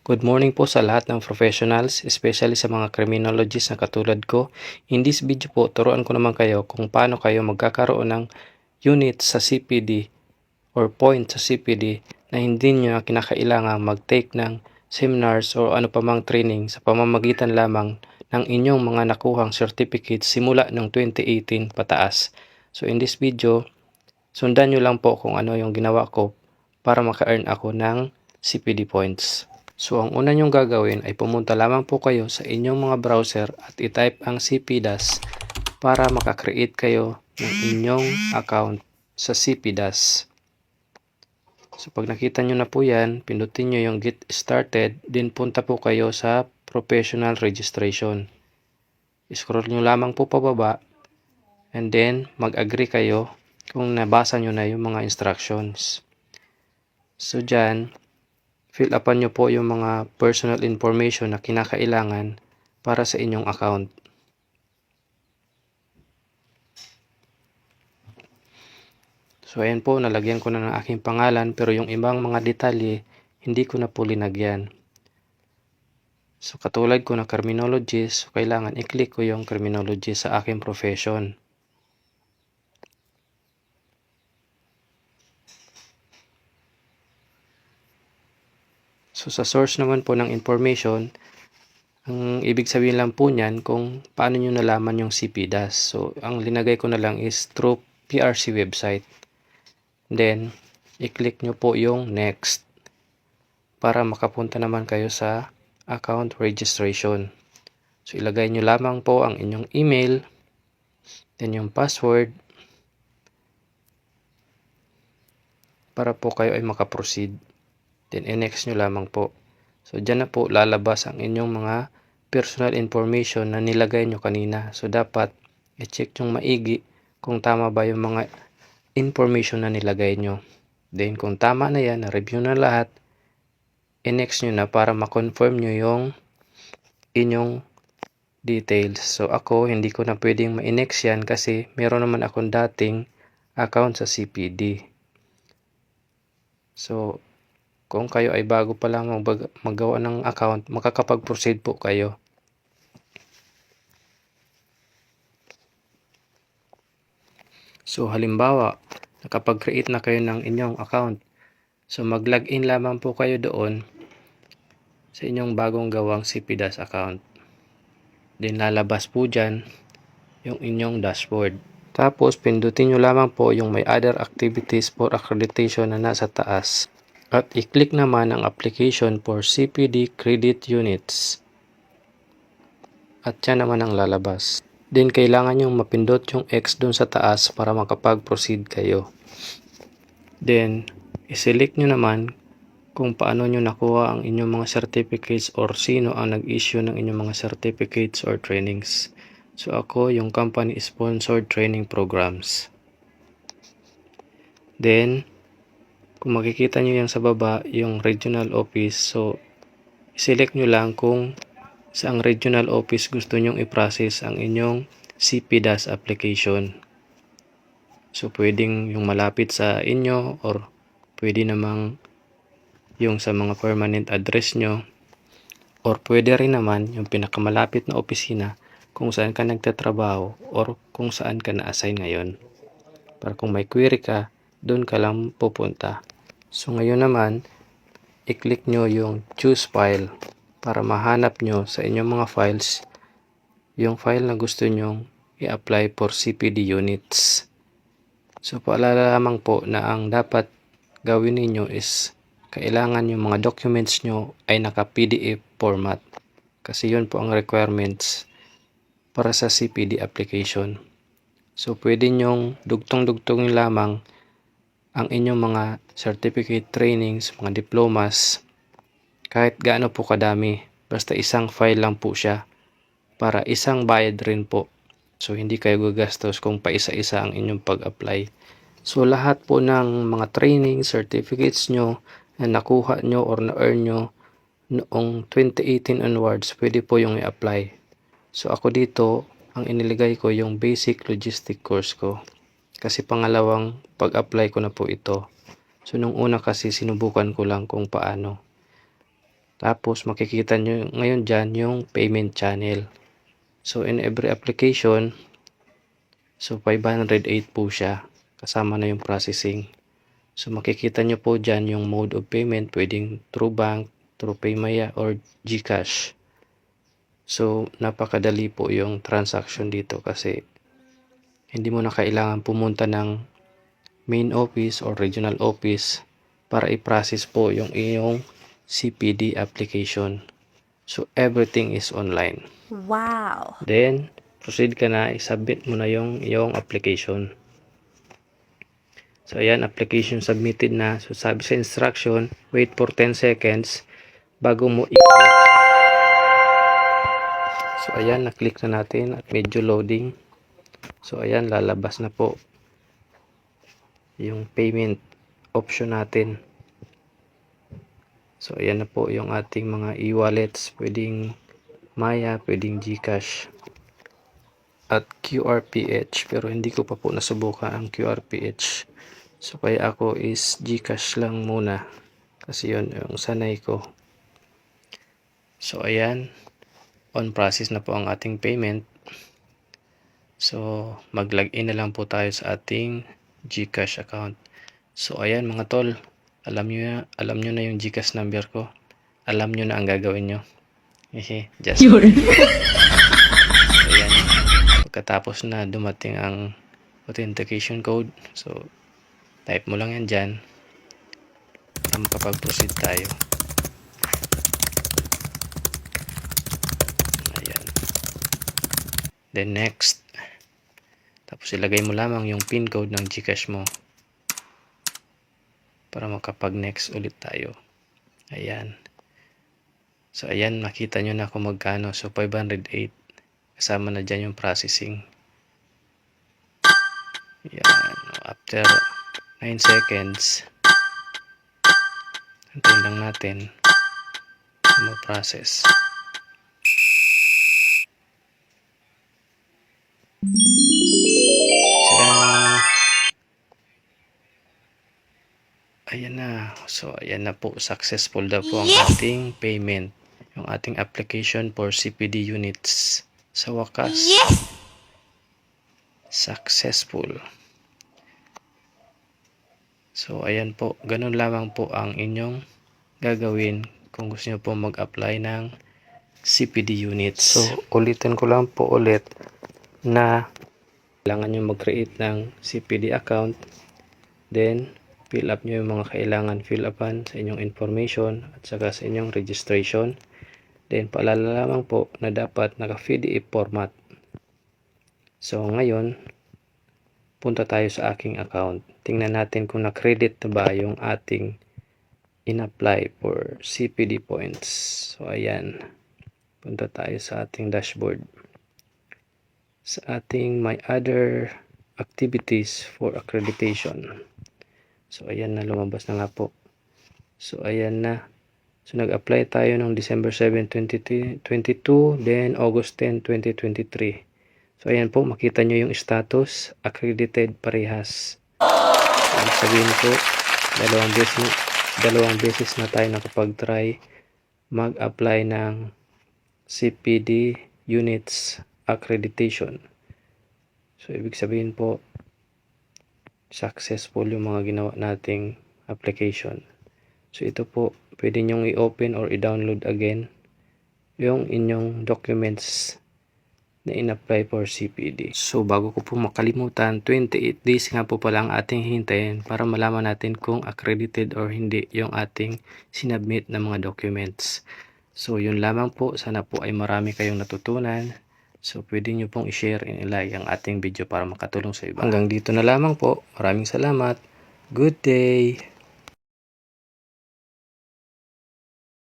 Good morning po sa lahat ng professionals, especially sa mga criminologists na katulad ko. In this video po, turuan ko naman kayo kung paano kayo magkakaroon ng unit sa CPD or point sa CPD na hindi nyo kinakailangan mag-take ng seminars o ano pa mang training sa pamamagitan lamang ng inyong mga nakuhang certificates simula ng 2018 pataas. So in this video, sundan nyo lang po kung ano yung ginawa ko para maka-earn ako ng CPD points. So ang una nyong gagawin ay pumunta lamang po kayo sa inyong mga browser at i-type ang CPDAS para makakreate kayo ng inyong account sa CPDAS. So pag nakita nyo na po yan, pindutin nyo yung get started, din punta po kayo sa professional registration. Scroll nyo lamang po pababa and then mag-agree kayo kung nabasa nyo na yung mga instructions. So dyan, fill upan nyo po yung mga personal information na kinakailangan para sa inyong account. So ayan po, nalagyan ko na ng aking pangalan pero yung ibang mga detalye hindi ko na po linagyan. So katulad ko na criminologist, so kailangan i-click ko yung criminologist sa aking profession. So sa source naman po ng information, ang ibig sabihin lang po niyan kung paano nyo nalaman yung CPDAS. So ang linagay ko na lang is through PRC website. Then i-click nyo po yung next para makapunta naman kayo sa account registration. So ilagay nyo lamang po ang inyong email, then yung password para po kayo ay makaproceed. Then i-next nyo lamang po. So dyan na po lalabas ang inyong mga personal information na nilagay nyo kanina. So dapat i-check yung maigi kung tama ba yung mga information na nilagay nyo. Then kung tama na yan, na-review na lahat, i-next nyo na para ma-confirm nyo yung inyong details. So ako, hindi ko na pwedeng ma-next yan kasi meron naman akong dating account sa CPD. So kung kayo ay bago pa lang magawa ng account, makakapag-proceed po kayo. So halimbawa, nakapag-create na kayo ng inyong account. So mag-login lamang po kayo doon sa inyong bagong gawang CPDAS account. Then lalabas po dyan yung inyong dashboard. Tapos pindutin nyo lamang po yung may other activities for accreditation na nasa taas. At i-click naman ang application for CPD credit units. At yan naman ang lalabas. Then kailangan yung mapindot yung X dun sa taas para makapag-proceed kayo. Then i-select nyo naman kung paano nyo nakuha ang inyong mga certificates or sino ang nag-issue ng inyong mga certificates or trainings. So ako, yung company sponsored training programs. Then kung makikita nyo yan sa baba, yung regional office, so select nyo lang kung saang regional office gusto nyong i-process ang inyong CPDAS application. So pwedeng yung malapit sa inyo or pwede namang yung sa mga permanent address nyo or pwede rin naman yung pinakamalapit na opisina kung saan ka nagtatrabaho or kung saan ka na-assign ngayon. Para kung may query ka, doon ka lang pupunta. So ngayon naman, i-click nyo yung choose file para mahanap nyo sa inyong mga files yung file na gusto nyong i-apply for CPD units. So paalala lamang po na ang dapat gawin ninyo is kailangan yung mga documents nyo ay naka-PDF format. Kasi yun po ang requirements para sa CPD application. So pwede nyong dugtong-dugtongin lamang ang inyong mga certificate trainings, mga diplomas, kahit gaano po kadami. Basta isang file lang po siya para isang bayad rin po. So hindi kayo gagastos kung paisa-isa ang inyong pag-apply. So lahat po ng mga training, certificates nyo na nakuha nyo or na-earn nyo noong 2018 onwards, pwede po yung i-apply. So ako dito, ang iniligay ko yung basic logistic course ko. Kasi pangalawang pag-apply ko na po ito. So nung una kasi sinubukan ko lang kung paano. Tapos makikita nyo ngayon dyan yung payment channel. So in every application, so 508 po siya. Kasama na yung processing. So makikita nyo po dyan yung mode of payment. Pwedeng through bank, through Paymaya, or GCash. So napakadali po yung transaction dito kasi hindi mo na kailangan pumunta ng main office or regional office para i-process po yung iyong CPD application. So everything is online. Wow. Then proceed ka na, i-submit mo na yung iyong application. So ayan, application submitted na. So sabi sa instruction, wait for 10 seconds bago mo i-click. So ayan, na-click na natin at medyo loading. So ayan, lalabas na po yung payment option natin. So ayan na po yung ating mga e-wallets. Pwedeng Maya, pwedeng GCash at QRPH, pero hindi ko pa po nasubukan ang QRPH. So kaya ako is GCash lang muna kasi yun yung sanay ko. So ayan, on process na po ang ating payment. So mag-login na lang po tayo sa ating GCash account. So ayan mga tol, alam nyo na yung GCash number ko. Alam nyo na ang gagawin nyo. Just so ayan, pagkatapos na dumating ang authentication code, so type mo lang yan dyan para makapag-proceed tayo. Ayan. Then next, tapos ilagay mo lamang yung pin code ng GCash mo para makapag-next ulit tayo. Ayan. So ayan, nakita nyo na kung magkano. So 508. Kasama na dyan yung processing. Ayan. After 9 seconds, antayin lang natin na mag-process. Ayan na. So ayan na po, successful daw po ang ating payment, yung ating application for CPD units. Sa wakas, successful. So ayan po, ganun lamang po ang inyong gagawin kung gusto nyo po mag-apply ng CPD units. So ulitin ko lang po ulit na kailangan nyo mag-create ng CPD account, then fill up nyo yung mga kailangan fill upan sa inyong information at saka sa inyong registration. Then paalala lamang po na dapat naka-PDF format. So ngayon, punta tayo sa aking account. Tingnan natin kung na-credit na ba yung ating in-apply for CPD points. So ayan, punta tayo sa ating dashboard. Sa ating my other activities for accreditation. So ayan na, lumabas na nga po. So ayan na. So nag-apply tayo noong December 7, 2022, then August 10, 2023. So ayan po, makita nyo yung status, accredited parehas. So, sabihin po, dalawang beses na tayo nakapag-try mag-apply ng CPD units accreditation. So ibig sabihin po, successful yung mga ginawa nating application. So ito po, pwede nyong i-open or i-download again yung inyong documents na in-apply for CPD. So bago ko po makalimutan, 28 days nga po pala ang ating hintayin para malaman natin kung accredited or hindi yung ating sinubmit na mga documents. So yun lamang po, sana po ay marami kayong natutunan. So pwede nyo pong i-share and i-like ang ating video para makatulong sa iba. Hanggang dito na lamang po. Maraming salamat. Good day!